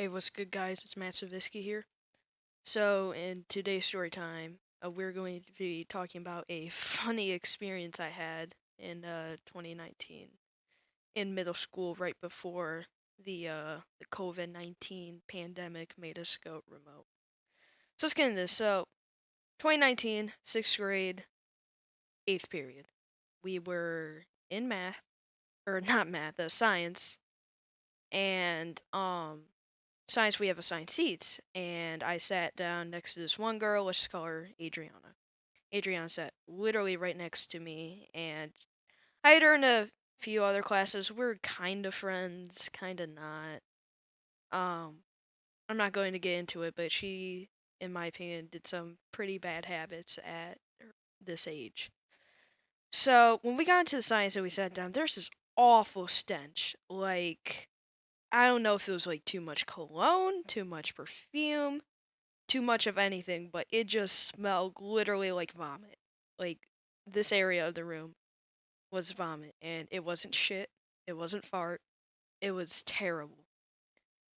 Hey, what's good, guys? It's Matt Savisky here. So, in today's story time, we're going to be talking about a funny experience I had in 2019 in middle school, right before the COVID-19 pandemic made us go remote. So let's get into this. So, 2019, sixth grade, eighth period. We were in math, or not math, science, and science we have assigned seats, and I sat down next to this one girl. Let's just call her Adriana. Adriana sat literally right next to me, and I had her in a few other classes. We're kind of friends, kind of not. um I'm not going to get into it, but she, in my opinion, did some pretty bad habits at this age. So when we got into the science and we sat down, there's this awful stench. Like, I don't know if it was like too much cologne, too much perfume, too much of anything, but it just smelled literally like vomit. Like, this area of the room was vomit, and it wasn't shit, it wasn't fart, it was terrible.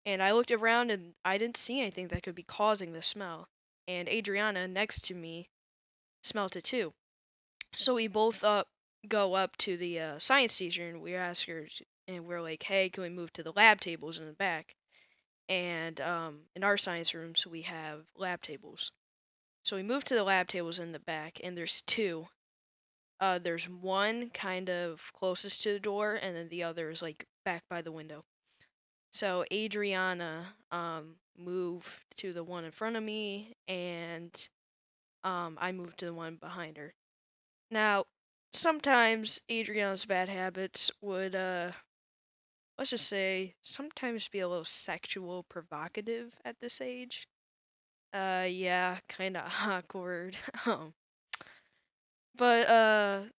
And I looked around and I didn't see anything that could be causing the smell. And Adriana next to me smelled it too. So we both go up to the science teacher and we ask her, and we're like, hey, can we move to the lab tables in the back? And in our science rooms, we have lab tables. So we moved to the lab tables in the back, and there's two. There's one kind of closest to the door, and then the other is like back by the window. So Adriana moved to the one in front of me, and I moved to the one behind her. Now, sometimes Adriana's bad habits would let's just say sometimes be a little sexual provocative at this age. Yeah, kind of awkward.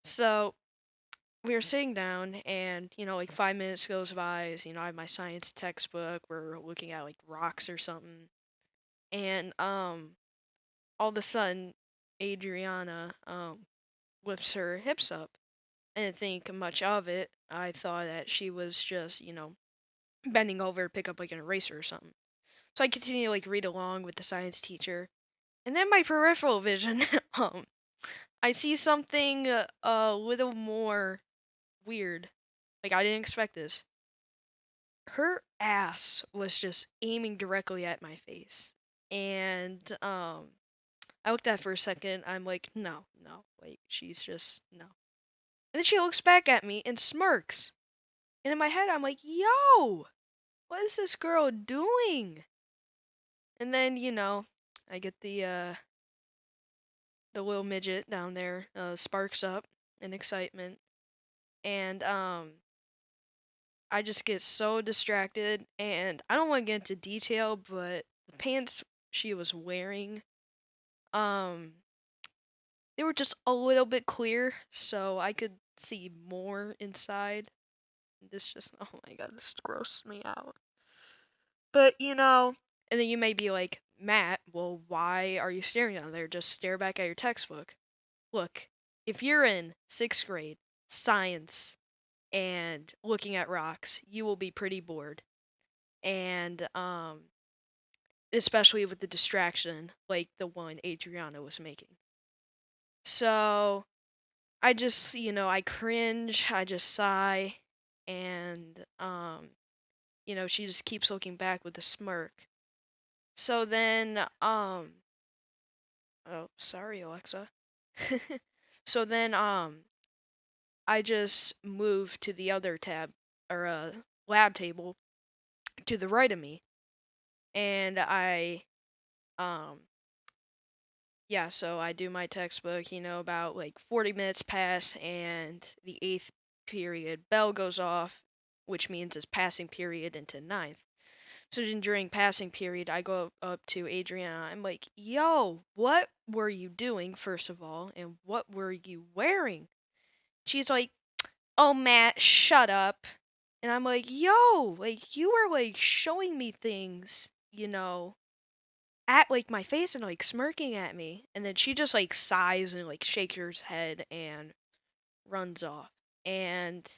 So we were sitting down, and like 5 minutes goes by. As I have my science textbook. We're looking at like rocks or something, and all of a sudden, Adriana lifts her hips up. I didn't think much of it. I thought that she was just bending over to pick up like an eraser or something. So I continue to like read along with the science teacher, and then my peripheral vision, I see something a little more weird. Like, I didn't expect this. Her ass was just aiming directly at my face. And I looked at it for a second. I'm like, no, no. Like, she's just no. And then she looks back at me and smirks. And in my head I'm like, yo, what is this girl doing? And then, I get the little midget down there sparks up in excitement. And I just get so distracted, and I don't want to get into detail, but the pants she was wearing, um, they were just a little bit clear, so I could see more inside. This just, oh my god, this grossed me out. But, and then you may be like, Matt, well, why are you staring down there? Just stare back at your textbook. Look, if you're in sixth grade, science, and looking at rocks, you will be pretty bored. And especially with the distraction like the one Adriana was making. So I just, I cringe, I just sigh, and she just keeps looking back with a smirk. So then oh, sorry, Alexa. So then I just moved to the other tab, or lab table to the right of me, and um yeah, so I do my textbook, about like 40 minutes pass, and the eighth period bell goes off, which means it's passing period into ninth. So then during passing period, I go up to Adriana. I'm like, yo, what were you doing, first of all, and what were you wearing? She's like, oh, Matt, shut up. And I'm like, yo, like, you were like showing me things, at like my face and like smirking at me, and then she just like sighs and like shakes her head and runs off. And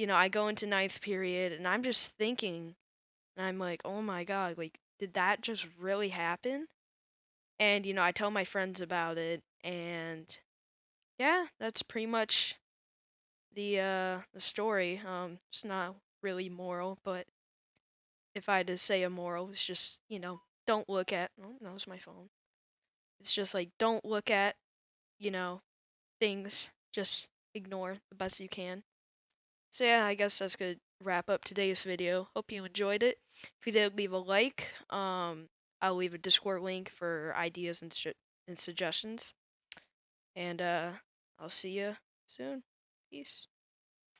I go into ninth period, and I'm just thinking, And I'm like, oh my God, like, did that just really happen? And, I tell my friends about it, and yeah, that's pretty much the story. It's not really moral, but if I had to say a moral, it's just, don't look at, oh, that was my phone. It's just like, don't look at, you know, things, just ignore the best you can. So yeah, I guess that's gonna wrap up today's video. Hope you enjoyed it. If you did, leave a like. I'll leave a Discord link for ideas and suggestions. And I'll see you soon. Peace.